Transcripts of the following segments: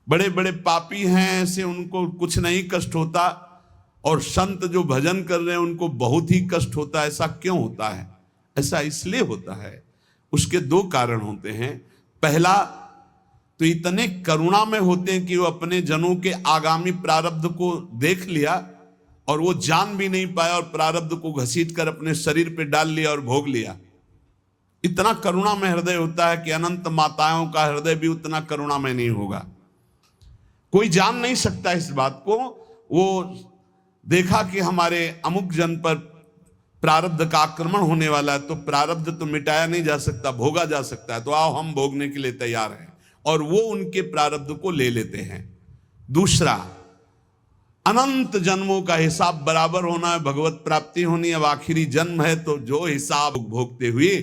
बड़े बड़े पापी हैं ऐसे उनको कुछ नहीं कष्ट होता, और संत जो भजन कर रहे हैं उनको बहुत ही कष्ट होता है। ऐसा क्यों होता है? ऐसा इसलिए होता है, उसके दो कारण होते हैं। पहला तो इतने करुणा में होते हैं कि वो अपने जनों के आगामी प्रारब्ध को देख लिया और वो जान भी नहीं पाया और प्रारब्ध को घसीट कर अपने शरीर पे डाल लिया और भोग लिया। इतना करुणा में हृदय होता है कि अनंत माताओं का हृदय भी उतना करुणा में नहीं होगा। कोई जान नहीं सकता इस बात को। वो देखा कि हमारे अमुक जन पर प्रारब्ध का आक्रमण होने वाला है, तो प्रारब्ध तो मिटाया नहीं जा सकता, भोगा जा सकता है, तो आओ हम भोगने के लिए तैयार हैं, और वो उनके प्रारब्ध को ले लेते हैं। दूसरा, अनंत जन्मों का हिसाब बराबर होना है, भगवत प्राप्ति होनी, अब आखिरी जन्म है तो जो हिसाब भोगते हुए,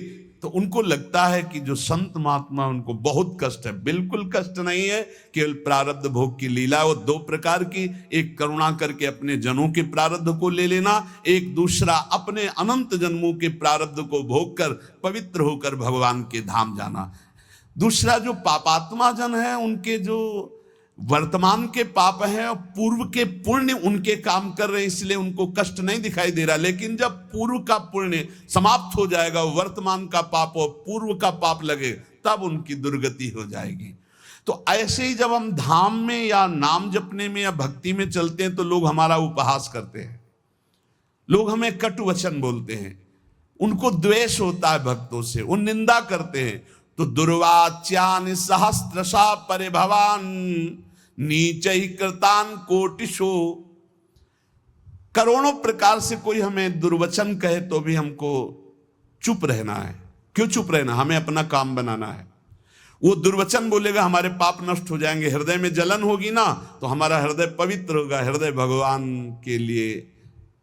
तो उनको लगता है कि जो संत महात्मा उनको बहुत कष्ट है। बिल्कुल कष्ट नहीं है, केवल प्रारब्ध भोग की लीला। वो दो प्रकार की, एक करुणा करके अपने जनों के प्रारब्ध को ले लेना, एक दूसरा अपने अनंत जन्मों के प्रारब्ध को भोग कर पवित्र होकर भगवान के धाम जाना। दूसरा, जो पापात्मा जन है उनके जो वर्तमान के पाप हैं और पूर्व के पुण्य उनके काम कर रहे हैं, इसलिए उनको कष्ट नहीं दिखाई दे रहा। लेकिन जब पूर्व का पुण्य समाप्त हो जाएगा, वर्तमान का पाप और पूर्व का पाप लगे, तब उनकी दुर्गति हो जाएगी। तो ऐसे ही जब हम धाम में या नाम जपने में या भक्ति में चलते हैं तो लोग हमारा उपहास करते हैं, लोग हमें कटु वचन बोलते हैं, उनको द्वेष होता है भक्तों से, वो निंदा करते हैं। तो दुर्वाच्यानि सहस्रशा परिभवान नीचैः कृतान कोटिशो। करोड़ों प्रकार से कोई हमें दुर्वचन कहे तो भी हमको चुप रहना है। क्यों चुप रहना? हमें अपना काम बनाना है। वो दुर्वचन बोलेगा, हमारे पाप नष्ट हो जाएंगे, हृदय में जलन होगी ना, तो हमारा हृदय पवित्र होगा। हृदय भगवान के लिए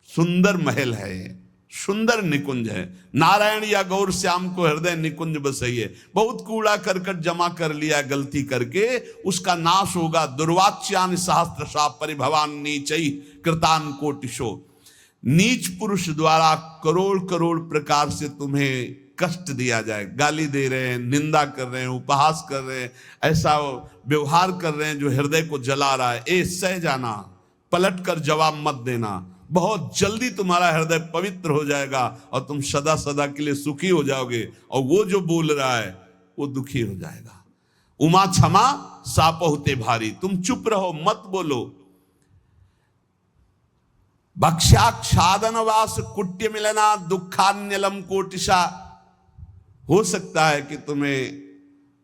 सुंदर महल है, सुंदर निकुंज है। नारायण या गौर श्याम को हृदय निकुंज बसइए। बहुत कूड़ा करकट जमा कर लिया गलती करके, उसका नाश होगा। दुर्वाच्यानि सहस्रशा परिभवान नीचैः कृतान कोटिशो। नीच पुरुष द्वारा करोड़ करोड़ प्रकार से तुम्हें कष्ट दिया जाए, गाली दे रहे हैं, निंदा कर रहे हैं, उपहास कर रहे हैं, ऐसा व्यवहार कर रहे हैं जो हृदय को जला रहा है। ए सह जाना, पलट कर जवाब मत देना, बहुत जल्दी तुम्हारा हृदय पवित्र हो जाएगा और तुम सदा सदा के लिए सुखी हो जाओगे, और वो जो बोल रहा है वो दुखी हो जाएगा। उमा क्षमा सापहुते भारी। तुम चुप रहो, मत बोलो। भक्ष्याक्षादन वास कुट्य मिलना दुखान्यलम कोटिशा। हो सकता है कि तुम्हें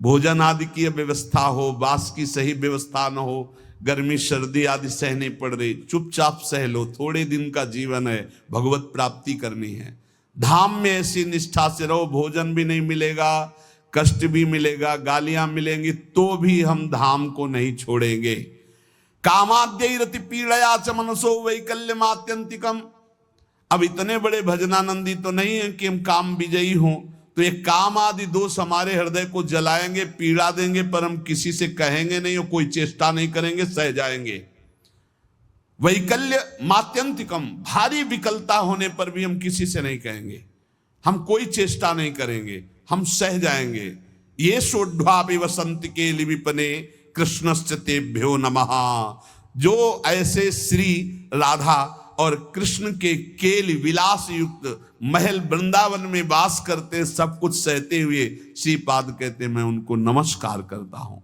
भोजन आदि की व्यवस्था हो, वास की सही व्यवस्था न हो, गर्मी सर्दी आदि सहनी पड़ रही, चुपचाप सह लो। थोड़े दिन का जीवन है, भगवत प्राप्ति करनी है। धाम में ऐसी निष्ठा से रहो, भोजन भी नहीं मिलेगा, कष्ट भी मिलेगा, गालियां मिलेंगी, तो भी हम धाम को नहीं छोड़ेंगे। कामाद्यैरति पीड़या च मनसो वैकल्यमात्यंतिकम। अब इतने बड़े भजनानंदी तो नहीं है कि हम काम विजयी हों, तो ये काम आदि दोष हमारे हृदय को जलाएंगे, पीड़ा देंगे, पर हम किसी से कहेंगे नहीं और कोई चेष्टा नहीं करेंगे, सह जाएंगे। वैकल्य मात्यंतिकम, भारी विकलता होने पर भी हम किसी से नहीं कहेंगे, हम कोई चेष्टा नहीं करेंगे, हम सह जाएंगे। ये सोढ़ा वसंत के लिविपने कृष्णश्च तेभ्यो नमः। जो ऐसे श्री राधा और कृष्ण के केल विलास युक्त महल वृंदावन में वास करते, सब कुछ सहते हुए श्रीपाद कहते मैं उनको नमस्कार करता हूं।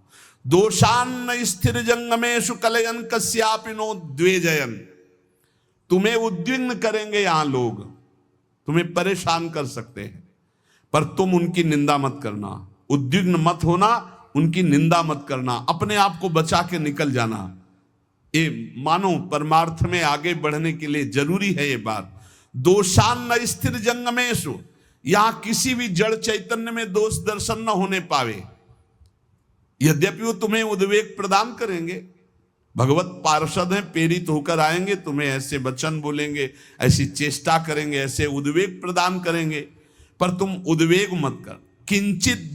दोषान्न स्थिर जंगमेशु कलयन कस्यापिनो द्वेजयन। तुम्हें उद्विग्न करेंगे यहां लोग, तुम्हें परेशान कर सकते हैं, पर तुम उनकी निंदा मत करना, उद्विग्न मत होना, उनकी निंदा मत करना, अपने आप को बचा के निकल जाना। ये मानो परमार्थ में आगे बढ़ने के लिए जरूरी है ये बात। दोषान्न स्थिर जंगमेशु, यहां किसी भी जड़ चैतन्य में दोष दर्शन न होने पावे। यद्यपि वो तुम्हें उद्वेग प्रदान करेंगे, भगवत पार्षद हैं, प्रेरित होकर आएंगे, तुम्हें ऐसे वचन बोलेंगे, ऐसी चेष्टा करेंगे, ऐसे उद्वेग प्रदान करेंगे, पर तुम उद्वेग मत कर। किंचित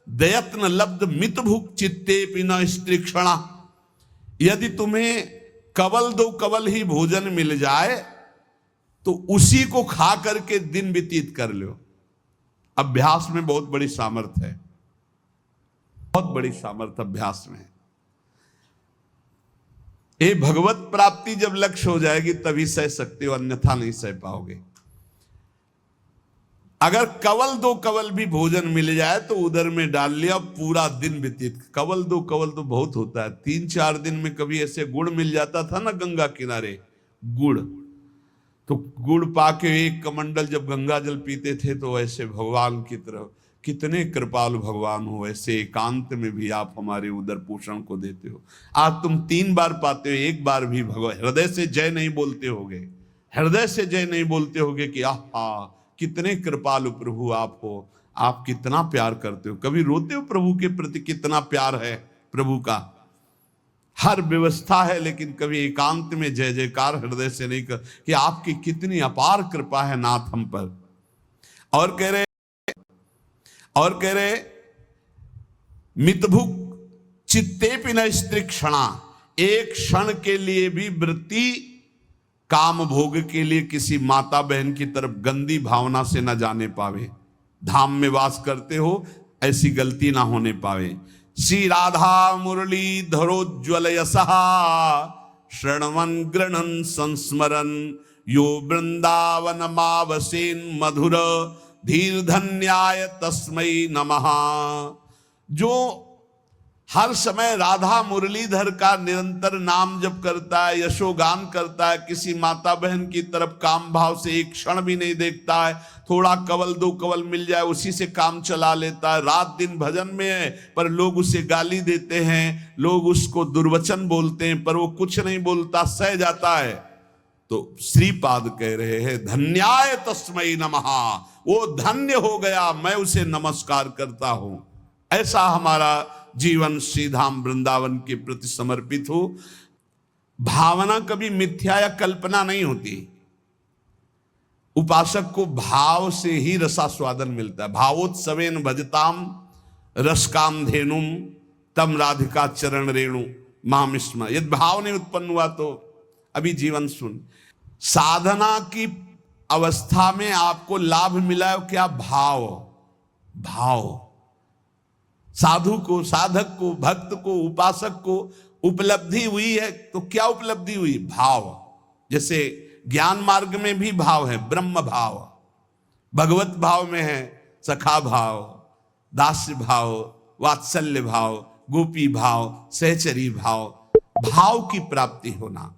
दयत्न लब्ध मित भुक चित्ते पिन स्त्रीक्षणा। यदि तुम्हें कवल दो कवल ही भोजन मिल जाए तो उसी को खा करके दिन व्यतीत कर लो। अभ्यास में बहुत बड़ी सामर्थ्य है, बहुत बड़ी सामर्थ्य अभ्यास में। ये भगवत प्राप्ति जब लक्ष्य हो जाएगी तभी सह सकते हो, अन्यथा नहीं सह पाओगे। अगर कवल दो कवल भी भोजन मिल जाए तो उधर में डाल लिया, पूरा दिन व्यतीत। कवल दो कवल तो बहुत होता है, 3-4 दिन में कभी ऐसे गुड़ मिल जाता था ना गंगा किनारे, गुड़, तो गुड़ पाके एक कमंडल जब गंगा जल पीते थे तो ऐसे भगवान की तरफ, कितने कृपालु भगवान हो, ऐसे एकांत में भी आप हमारे उदर पोषण को देते हो। आज तुम 3 बार पाते हो, एक बार भी भगवान हृदय से जय नहीं बोलते होगे, हृदय से जय नहीं बोलते होगे कि आहा कितने कृपालु प्रभु आप हो, आप कितना प्यार करते हो। कभी रोते हो प्रभु के प्रति, कितना प्यार है प्रभु का, हर व्यवस्था है, लेकिन कभी एकांत में जय जयकार हृदय से नहीं कर कि आपकी कितनी अपार कृपा है नाथ हम पर। और कह रहे मितभुक चित्ते पिन स्त्री क्षणा, एक क्षण के लिए भी वृत्ति काम भोग के लिए किसी माता बहन की तरफ गंदी भावना से न जाने पावे। धाम में वास करते हो, ऐसी गलती ना होने पावे। श्री राधा मुरली धरोज्वल यशहा श्रणवन गृणन संस्मरन यो वृंदावन मावसेन मधुर धीर धन्याय तस्मै नमः। जो हर समय राधा मुरलीधर का निरंतर नाम जप करता है, यशोगान करता है, किसी माता बहन की तरफ काम भाव से एक क्षण भी नहीं देखता है, थोड़ा कवल दो कवल मिल जाए उसी से काम चला लेता है, रात दिन भजन में है पर लोग उसे गाली देते हैं, लोग उसको दुर्वचन बोलते हैं पर वो कुछ नहीं बोलता, सह जाता है। तो श्रीपाद कह रहे हैं धन्याय तस्मै नमः, वो धन्य हो गया, मैं उसे नमस्कार करता हूं। ऐसा हमारा जीवन श्रीधाम वृंदावन के प्रति समर्पित हो। भावना कभी मिथ्या या कल्पना नहीं होती, उपासक को भाव से ही रसास्वादन मिलता है। भावोत्सवेन भजताम रसकाम धेनुम तम राधिका चरण रेणु माम स्म। यदि भाव नहीं उत्पन्न हुआ तो अभी जीवन सुन। साधना की अवस्था में आपको लाभ मिला है क्या? भाव। भाव साधु को, साधक को, भक्त को, उपासक को उपलब्धि हुई है तो क्या उपलब्धि हुई? भाव। जैसे ज्ञान मार्ग में भी भाव है, ब्रह्म भाव, भगवत भाव में है सखा भाव, दास्य भाव, वात्सल्य भाव, गोपी भाव, सहचरी भाव, भाव की प्राप्ति होना।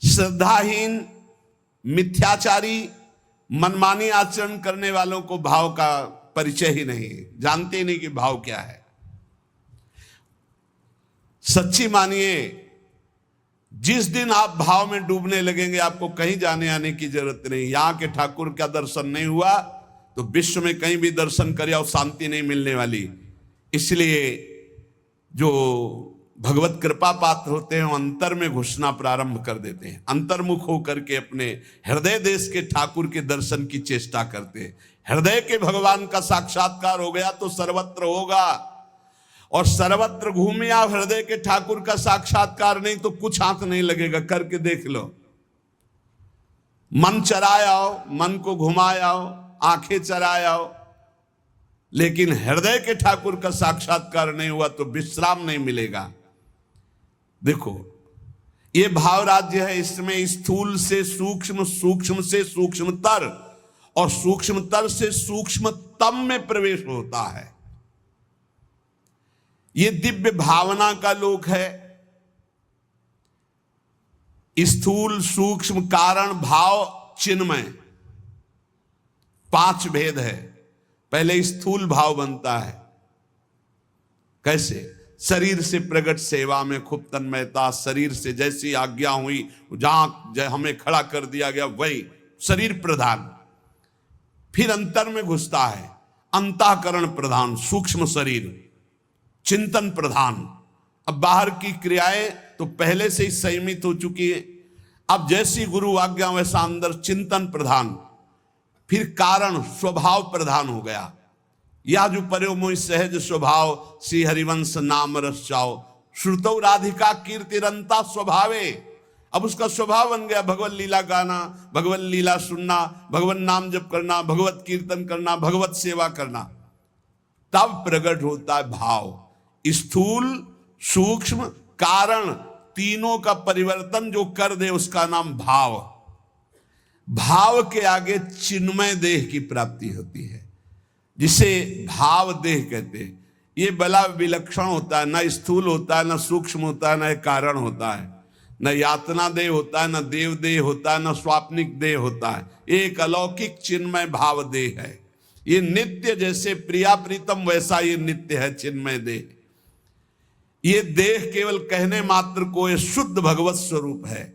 श्रद्धाहीन, मिथ्याचारी, मनमानी आचरण करने वालों को भाव का परिचय ही नहीं, जानते ही नहीं कि भाव क्या है। सच्ची मानिए, जिस दिन आप भाव में डूबने लगेंगे आपको कहीं जाने आने की जरूरत नहीं। यहां के ठाकुर का दर्शन नहीं हुआ तो विश्व में कहीं भी दर्शन करे और शांति नहीं मिलने वाली। इसलिए जो भगवत कृपा पात्र होते हैं वो अंतर में घुसना प्रारंभ कर देते हैं, अंतर्मुख होकर के अपने हृदय देश के ठाकुर के दर्शन की चेष्टा करते हैं। हृदय के भगवान का साक्षात्कार हो गया तो सर्वत्र होगा, और सर्वत्र घूमे आप हृदय के ठाकुर का साक्षात्कार नहीं तो कुछ हाथ नहीं लगेगा। करके देख लो, मन चराए आओ, मन को घुमाए आओ, आंखें चराए आओ, लेकिन हृदय के ठाकुर का साक्षात्कार नहीं हुआ तो विश्राम नहीं मिलेगा। देखो, ये भाव राज्य है, इसमें स्थूल से सूक्ष्म, सूक्ष्म से सूक्ष्मतर और सूक्ष्मतर से सूक्ष्मतम में प्रवेश होता है। ये दिव्य भावना का लोक है। स्थूल, सूक्ष्म, कारण, भाव, चिन्मय, 5 भेद है। पहले स्थूल भाव बनता है। कैसे? शरीर से प्रकट सेवा में खूब तन्मयता, शरीर से जैसी आज्ञा हुई जहां हमें खड़ा कर दिया गया वही शरीर प्रधान। फिर अंतर में घुसता है, अंतःकरण प्रधान, सूक्ष्म शरीर, चिंतन प्रधान। अब बाहर की क्रियाएं तो पहले से ही संयमित हो चुकी है, अब जैसी गुरु आज्ञा वैसा अंदर चिंतन प्रधान। फिर कारण स्वभाव प्रधान हो गया। या जो पर्यो मोहि सहज स्वभाव, श्री हरिवंश नाम रस चाओ, श्रुतौ राधिका कीर्तिरंता स्वभावे। अब उसका स्वभाव बन गया भगवत लीला गाना, भगवत लीला सुनना, भगवत नाम जप करना, भगवत कीर्तन करना, भगवत सेवा करना। तब प्रकट होता है भाव। स्थूल, सूक्ष्म, कारण, तीनों का परिवर्तन जो कर दे उसका नाम भाव। भाव के आगे चिन्मय देह की प्राप्ति होती है, जिसे भाव देह कहते हैं। ये बड़ा विलक्षण होता है, न स्थूल होता है, न सूक्ष्म होता है, न कारण होता है, न यातना देह होता है, न देव देह होता है, न स्वाप्निक देह होता है। एक अलौकिक चिन्मय भाव देह है। ये नित्य, जैसे प्रिया प्रीतम वैसा ये नित्य है चिन्मय देह। ये देह केवल कहने मात्र को ये शुद्ध भगवत स्वरूप है।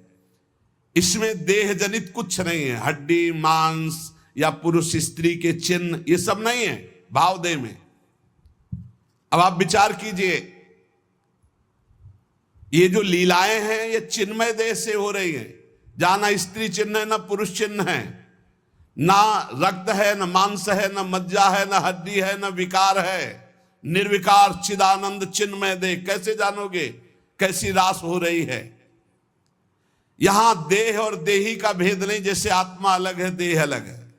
इसमें देह जनित कुछ नहीं है, हड्डी मांस या पुरुष स्त्री के चिन्ह ये सब नहीं है भाव देह में। अब आप विचार कीजिए, ये जो लीलाएं हैं ये चिन्मय देह से हो रही है, जहां ना स्त्री चिन्ह है, ना पुरुष चिन्ह है, ना रक्त है, ना मांस है, ना मज्जा है, ना हड्डी है, ना विकार है। निर्विकार चिदानंद चिन्मय देह। कैसे जानोगे कैसी रास हो रही है? यहां देह और देही का भेद नहीं, जैसे आत्मा अलग है देह अलग है।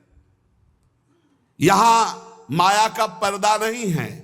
यहां माया का पर्दा नहीं है,